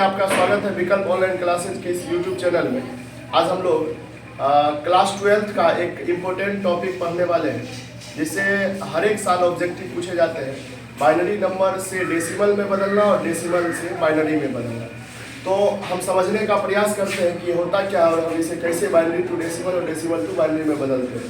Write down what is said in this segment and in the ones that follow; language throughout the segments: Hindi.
आपका स्वागत है विकल्प ऑनलाइन क्लासेज के इस यूट्यूब चैनल में। आज हम लोग क्लास 12th का एक इम्पोर्टेंट टॉपिक पढ़ने वाले हैं, जिससे हर एक साल ऑब्जेक्टिव पूछे जाते हैं। बाइनरी नंबर से डेसिमल में बदलना और डेसिमल से बाइनरी में बदलना। तो हम समझने का प्रयास करते हैं कि होता क्या है और हम इसे कैसे बाइनरी टू डेसिमल और डेसिमल टू बाइनरी में बदलते हैं।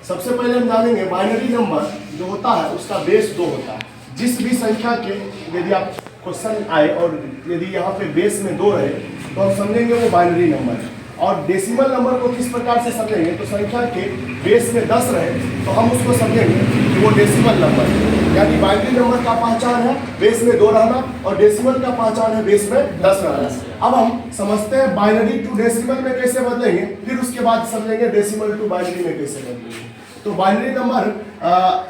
सबसे पहले हम जानेंगे बाइनरी नंबर जो होता है उसका बेस 2 होता है। जिस भी संख्या के यदि आप क्वेश्चन आए और यदि यहाँ पे बेस में 2 रहे तो हम समझेंगे वो बाइनरी नंबर है। और डेसिमल नंबर को किस प्रकार से समझेंगे, तो संख्या के बेस में 10 रहे तो हम उसको समझेंगे कि वो डेसिमल नंबर है। यानी बाइनरी नंबर का पहचान है बेस में 2 रहना और डेसिमल का पहचान है बेस में 10 रहना। अब हम समझते हैं बाइनरी टू डेसिमल में कैसे बदलेंगे, फिर उसके बाद समझेंगे डेसिमल टू बाइनरी में कैसे बदलेंगे। तो बाइनरी नंबर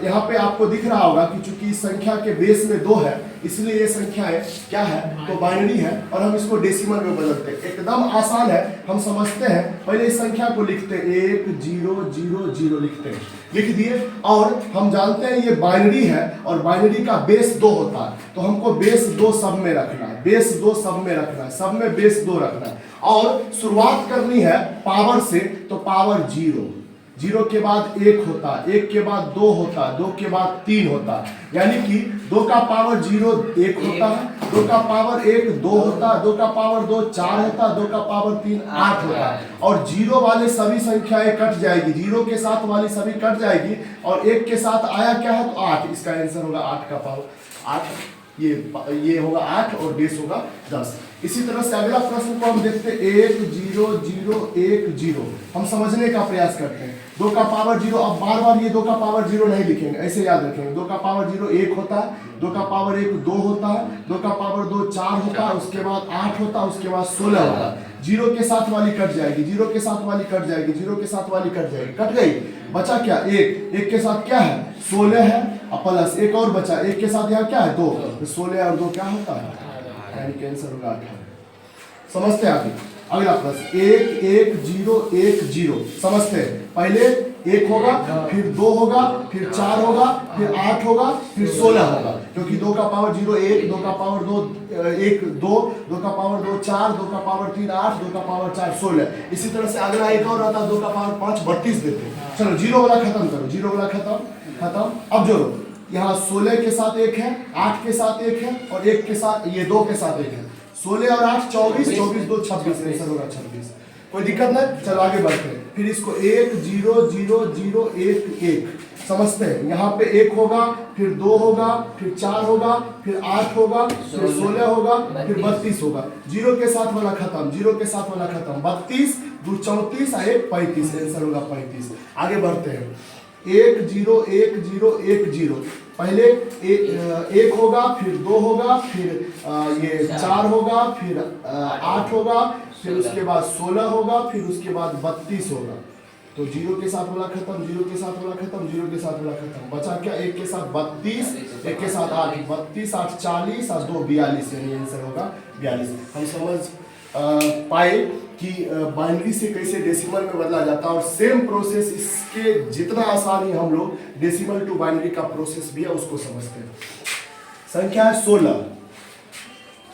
यहाँ पे आपको दिख रहा होगा कि चूंकि संख्या के बेस में 2 है इसलिए ये संख्या है क्या है, तो बाइनरी है और हम इसको डेसिमल में बदलते हैं। एकदम आसान है, हम समझते हैं। पहले इस संख्या को लिखते हैं 1 0 0 0 लिखते हैं, लिख दिए। और हम जानते हैं ये बाइनरी है और बाइनरी का बेस 2 होता है, तो हमको बेस 2 सब में रखना है, बेस 2 सब में रखना है, सब में बेस 2 रखना है। और शुरुआत करनी है पावर से, तो पावर 0 0 के बाद 1 होता है, 1 के बाद 2 होता है, 2 के बाद 3 होता है। यानी कि 2 का पावर 0 1 होता है, 2 का पावर 1 2 होता है, 2 का पावर 2 4 होता है, 2 का पावर 3 8 होता है। और 0 वाले सभी संख्याएं कट जाएगी, 0 के साथ वाली सभी कट जाएगी और 1 के साथ आया क्या है, तो 8। इसका आंसर होगा 8 का पावर 8। ये होगा 8 और बेस होगा 10। इसी तरह से अगला प्रश्न को हम देखते हैं 1 0 0 1 0। हम समझने का प्रयास करते हैं। 2 का पावर 0, अब बार बार ये 2 का पावर 0 नहीं लिखेंगे, ऐसे याद रखेंगे। 2 का पावर 0 1 होता है, 2 का पावर 1 2 होता है, 2 का पावर 2 4 होता है, उसके बाद 8 होता है, उसके बाद 16 होता है। 0 के साथ वाली कट जाएगी, 0 के साथ वाली कट जाएगी, 0 के साथ वाली कट जाएगी, कट गई। बचा क्या 1, 1 के साथ क्या है 16 है प्लस 1 और बचा, 1 के साथ यहाँ क्या है 2, तो 16 और 2 क्या होता है, यानी कि आंसर होगा 18। समझते हैं आगे। अगला प्रश्न 1 1 0 1 0। समझते हैं। पहले 1 होगा, फिर 2 होगा, फिर 4 होगा, फिर 8 होगा, फिर 16 होगा। क्योंकि 2 का पावर 0 1, 2 का पावर 2 1 2, 2 का पावर 2 4, 2 का पावर 3 8, 2 का पावर 4 16। इसी तरह से अगला एक और आता है 2 का पावर 5 32 देते हैं। चलो 0 वाला खत्म करो, 0 वाला खत्म। अब जोड़ो, यहाँ 16 के साथ 1 है, 8 के साथ 1 है और 1 के साथ ये 2 के साथ 1 है। 16 और 8 24, 24 2 26, आंसर होगा 26। कोई दिक्कत नहीं, चलो आगे बढ़ते हैं। फिर इसको 1 0 0 0 1 1 समझते हैं। यहाँ पे 1 होगा, फिर 2 होगा, फिर 4 होगा, फिर 8 होगा, फिर 16 होगा, फिर 32 होगा। 0 के साथ वाला खत्म, 0 के साथ वाला खत्म। 32 2 34 और 1 35, आंसर होगा 35। आगे बढ़ते हैं 1 0 1 0 1 0। पहले 1 होगा, फिर 2 होगा, फिर ये 4 होगा, फिर 8 होगा, फिर उसके बाद 16 होगा, फिर उसके बाद 32 होगा। तो 0 के साथ वाला खत्म, 0 के साथ वाला खत्म, 0 के साथ वाला खत्म। बचा क्या 1 के साथ 32, 1 के साथ 8 32 8 40 और 2 42, यानी आंसर होगा 42। हम समझ पाए कि बाइनरी से कैसे डेसिमल में बदला जाता है और सेम प्रोसेस इसके जितना आसान ही हम लोग डेसिमल टू बाइनरी का प्रोसेस भी है उसको समझते हैं। संख्या है 16।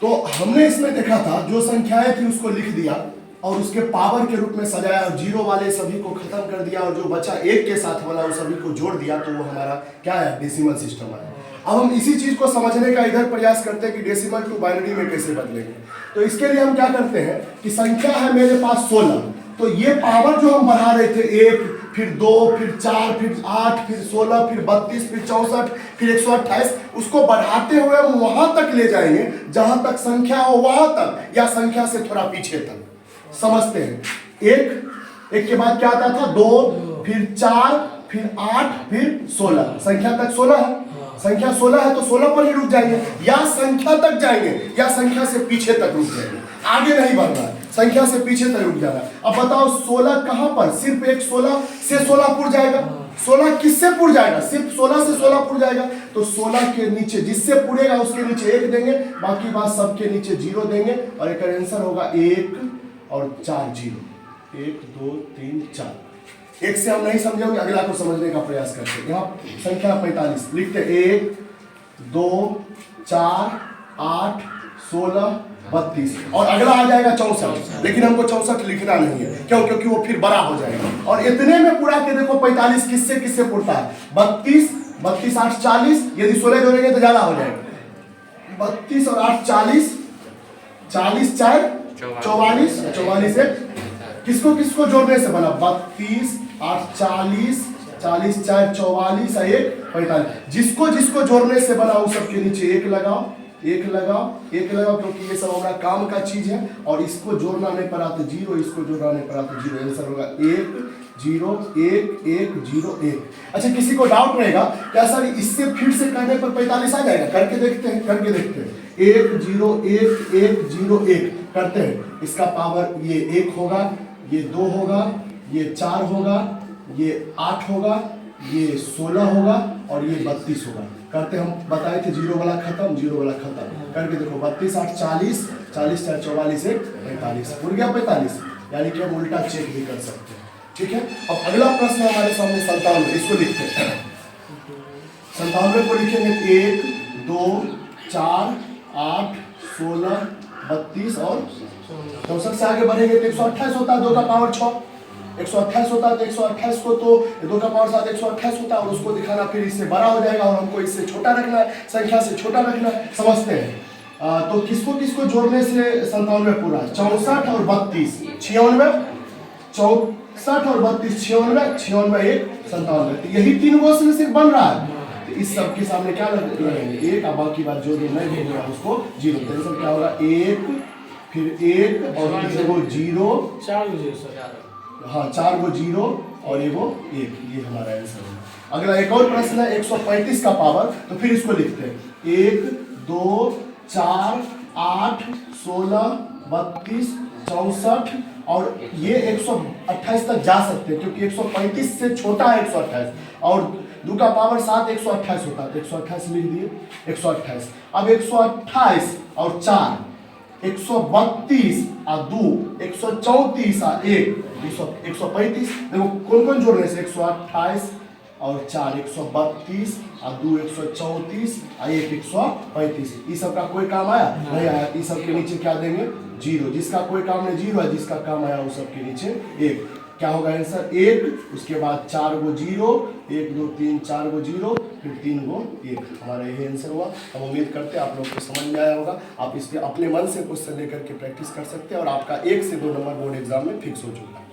तो हमने इसमें देखा था जो संख्याएं थी उसको लिख दिया और उसके पावर के रूप में सजाया और 0 वाले सभी को खत्म कर दिया और जो बचा 1 के साथ वाला वो सभी को जोड़ दिया, तो वो हमारा क्या है डेसिमल सिस्टम है। अब हम इसी चीज को समझने का इधर प्रयास करते हैं कि डेसिमल टू बाइनरी में कैसे बदलेंगे। तो इसके लिए हम क्या करते हैं कि संख्या है मेरे पास 16, तो ये पावर जो हम बढ़ा रहे थे 1 फिर 2 फिर 4 फिर 8 फिर 16 फिर 32 फिर 64 फिर 128, उसको बढ़ाते हुए हम वहां तक ले जाएंगे जहां तक संख्या हो वहां तक, या संख्या से थोड़ा पीछे तक। समझते हैं। 1 के बाद क्या आता था 2 फिर 4 फिर 8 फिर 16। संख्या तक 16 है, संख्या 16 है तो 16 पर ही रुक जाएंगे, या संख्या तक जाएंगे या संख्या से पीछे तक रुक जाएंगे, आगे नहीं बढ़ना है, संख्या से पीछे तक रुक जाना है। अब बताओ 16 कहां पर, सिर्फ एक 16 से 16 पुर जाएगा। 16 किससे पुर जाएगा, सिर्फ 16 से 16 पुर जाएगा। तो 16 के नीचे जिससे पुरेगा उसके नीचे 1 देंगे, बाकी बात सबके नीचे 0 देंगे और एक आंसर होगा 1 और 4 0। 1 2 3 4। एक से हम नहीं समझेंगे, अगला को समझने का प्रयास करते हैं। यहाँ संख्या 45 लिखते 1 2 4 8 16, 32 और अगला आ जाएगा 64, लेकिन हमको 64 लिखना नहीं है, क्यों? क्योंकि वो फिर बड़ा हो जाएगा। और इतने में पूरा के देखो 45 किससे किससे पुरता है? 32, 32 8 40, यदि 16 जोड़ेंगे तो ज्यादा हो जाएगा। 32 और 8 40, 40 4 44, 44 एक किसको किसको जोड़ने से बना? 32 8 40, 40 4 44 एक 45, जिसको जिसको जोड़ने से बना उस सबके नीचे एक लगाओ, एक लगाओ, एक लगाओ, क्योंकि ये सब हमारा काम का चीज है। और इसको जोड़ना नहीं पड़ा तो 0, इसको जोड़ना नहीं पड़ा तो 0, आंसर होगा 1 0 1 1 0 1। अच्छा, किसी को डाउट रहेगा क्या सर इससे फिर से करने पर 45 आ जाएगा? करके देखते हैं, करके देखते हैं। 1 0 1 1 0 1 करते हैं। इसका पावर ये 1 होगा, ये 2 होगा, ये 4 होगा, ये 8 होगा, ये 16 होगा और ये 32 होगा। करते हम बताए थे 0 वाला खत्म, 0 वाला खत्म। करके देखो 32 8 40, 40 4 44 1 45, पूर गया 45, यानी कि हम उल्टा चेक भी कर सकते हैं। ठीक है, अब अगला प्रश्न हमारे सामने 97, इसको लिखते हैं। 97 को लिखेंगे 1 2 4 8 16 32 और 64 से आगे बढ़ेंगे तो 128 होता है, 2 का पावर 6 128 होता है। तो 128 को तो 2 का पावर 7 128 होता है, और उसको दिखाना फिर इससे बड़ा हो जाएगा, और हमको इससे छोटा रखना है, संख्या से छोटा रखना है, समझते हैं। तो किसको किसको जोड़ने से 97 पूरा? 64 और 32 96, 64 और 32 96, 96 1 97। तो यही 3 गो से सिर्फ बन रहा है। तो इस सब के सामने क्या लगेंगे? 1, और बाकी बात जो नहीं होगा उसको 0। तो आंसर क्या होगा? 1 फिर 1 और 3 गो 0, 4 गो 0, हाँ 4 गो 0 और ये 1, ये हमारा आंसर है। अगला एक और प्रश्न है 135 का पावर, तो फिर इसको लिखते हैं 1 2 4 8 16 32 64, और ये 128 तक जा सकते हैं, क्योंकि 135 से छोटा है 128, और 2 का पावर 7 128 होता है, तो 128 लिख दिए 128। अब 128 और 4 132 और 2 134 और 1 135। देखो कौन कौन जोड़ने से? 128 और 4 132 और 2 134 और 1 135। इस सब का कोई काम आया? नहीं आया। इस सब के नीचे क्या देंगे? 0। जिसका कोई काम नहीं 0 है, जिसका काम आया उस सब के नीचे 1। क्या होगा आंसर? 1, उसके बाद 4 गो 0, 1 2 3 4 गो 0, फिर 3 गो 1। हमारा यही आंसर हुआ। हम उम्मीद करते हैं आप लोग को समझ में आया होगा। आप इस पे अपने मन से क्वेश्चन लेकर के प्रैक्टिस कर सकते हैं, और आपका 1 से 2 नंबर बोर्ड एग्जाम में फिक्स हो चुका है।